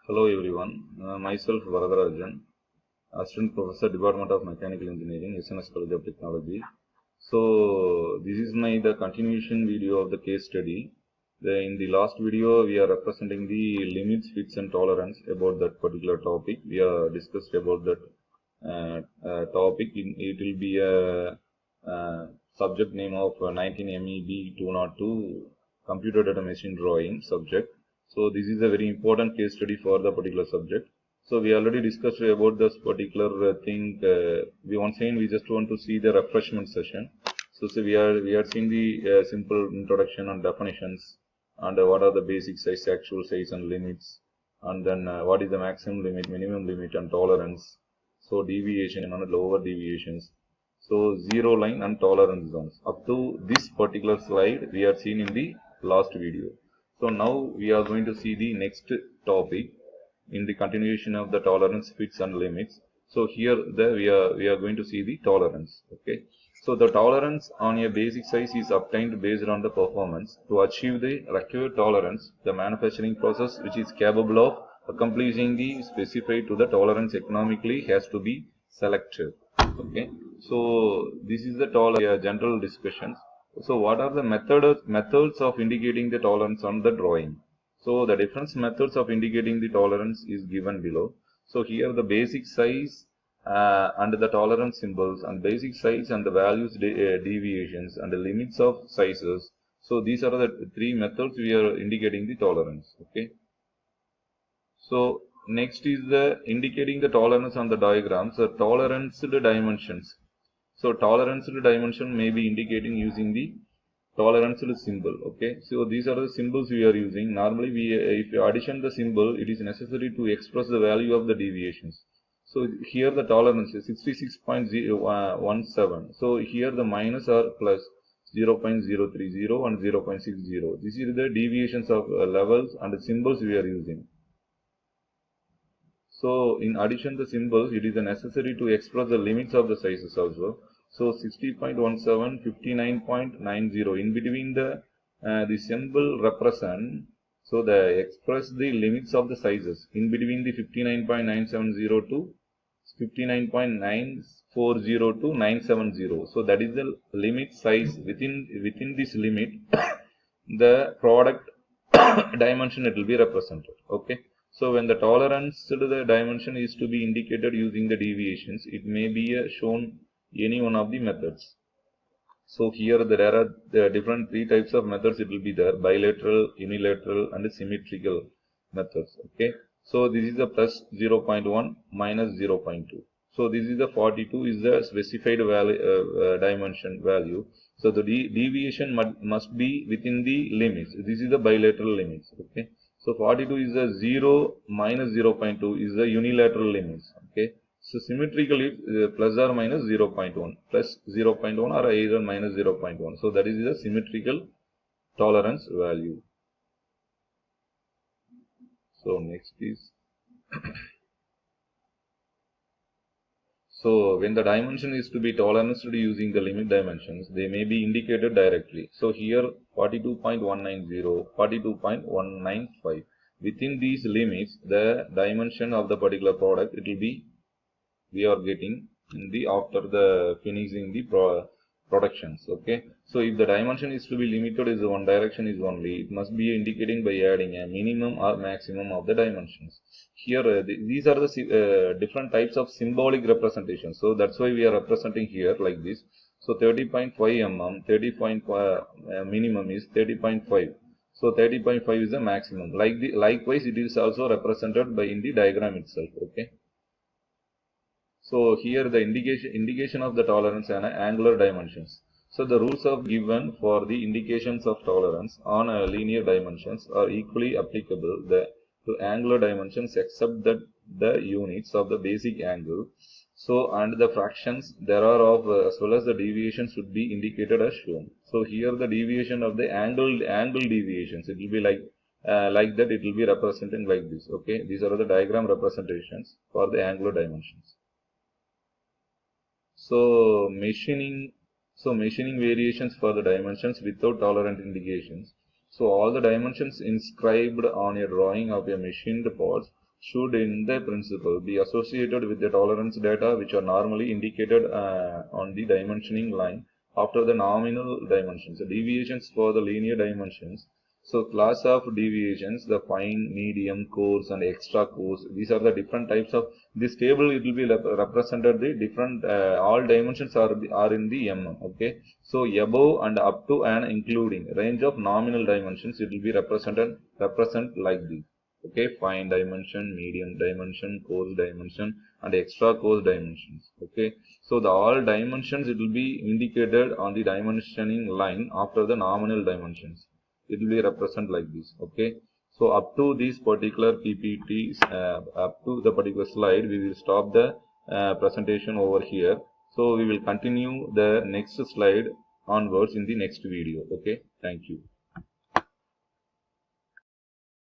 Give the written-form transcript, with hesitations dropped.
Hello everyone, myself Varadarajan, Assistant Professor, Department of Mechanical Engineering, SNS College of Technology. So this is the continuation video of the case study. In the last video, we are representing the limits, fits and tolerance about that particular topic. We are discussed about that topic. It will be a subject name of 19 MEB 202 Computer Data Machine Drawing subject. So this is a very important case study for the particular subject. So we already discussed about this particular thing. We just want to see the refreshment session. So we are seeing the simple introduction and definitions, and what are the basic size, actual size and limits, and then what is the maximum limit, minimum limit and tolerance. So deviation and lower deviations. So zero line and tolerance zones. Up to this particular slide we are seen in the last video. So now we are going to see the next topic in the continuation of the tolerance, fits and limits. So here we are going to see the tolerance. Okay. So the tolerance on a basic size is obtained based on the performance. To achieve the required tolerance, the manufacturing process which is capable of accomplishing the specified to the tolerance economically has to be selected. Okay. So this is the general discussions. So what are the methods of indicating the tolerance on the drawing? So the different methods of indicating the tolerance is given below. So here the basic size and the tolerance symbols, and basic size and the values deviations and the limits of sizes. So these are the three methods we are indicating the tolerance. Okay. So next is the indicating the tolerance on the diagram. So tolerance dimensions. So tolerance dimension may be indicating using the tolerance symbol. Okay, so these are the symbols we are using. Normally if you addition the symbol, it is necessary to express the value of the deviations. So here the tolerance is 66.017. So here the minus or plus 0.030 and 0.60. This is the deviations of levels and the symbols we are using. So in addition the symbols, it is necessary to express the limits of the sizes also. So 60.17, 59.90. In between the symbol represent, so they express the limits of the sizes in between the 59.970 to 59.940 to 970. So that is the limit size. Within this limit, the product dimension it will be represented. Okay. So when the tolerance to the dimension is to be indicated using the deviations, it may be shown any one of the methods. So here there are the different three types of methods. It will be there: bilateral, unilateral and symmetrical methods. Okay. So this is the plus 0.1 minus 0.2. So this is the 42 is the specified dimension value. So the deviation must be within the limits. This is the bilateral limits. Okay. So 42 is the 0 minus 0.2 is the unilateral limits. Okay. So symmetrically plus or minus 0.1, plus 0.1 or either minus 0.1. So that is the symmetrical tolerance value. So next is so when the dimension is to be toleranced using the limit dimensions, they may be indicated directly. So here 42.190, 42.195. Within these limits, the dimension of the particular product, it will be, we are getting in the after the finishing the productions. Okay. So if the dimension is to be limited is one direction is only, it must be indicating by adding a minimum or maximum of the dimensions. Here these are the different types of symbolic representations. So that's why we are representing here like this. So 30.5 mm, 30. Minimum is 30.5. So 30.5 is the maximum. Likewise, it is also represented by in the diagram itself. Okay. So here the indication of the tolerance and angular dimensions. So the rules are given for the indications of tolerance on linear dimensions are equally applicable to angular dimensions, except that the units of the basic angle. So and the fractions there are of as well as the deviations should be indicated as shown. So here the deviation of the angle deviations, it will be like that, it will be representing like this. Okay, these are the diagram representations for the angular dimensions. So machining variations for the dimensions without tolerant indications. So all the dimensions inscribed on a drawing of a machined parts should in the principle be associated with the tolerance data which are normally indicated on the dimensioning line after the nominal dimensions. The deviations for the linear dimensions. So class of deviations, the fine, medium, coarse and extra coarse, these are the different types of this table. It will be represented the different all dimensions are in the okay. So above and up to and including range of nominal dimensions, it will be represent like this. Okay, fine dimension, medium dimension, coarse dimension and extra coarse dimensions. Okay, so the all dimensions, it will be indicated on the dimensioning line after the nominal dimensions. It will be represent like this. Okay, so up to these particular PPTs, up to the particular slide, we will stop the presentation over here. So we will continue the next slide onwards in the next video. Okay, thank you.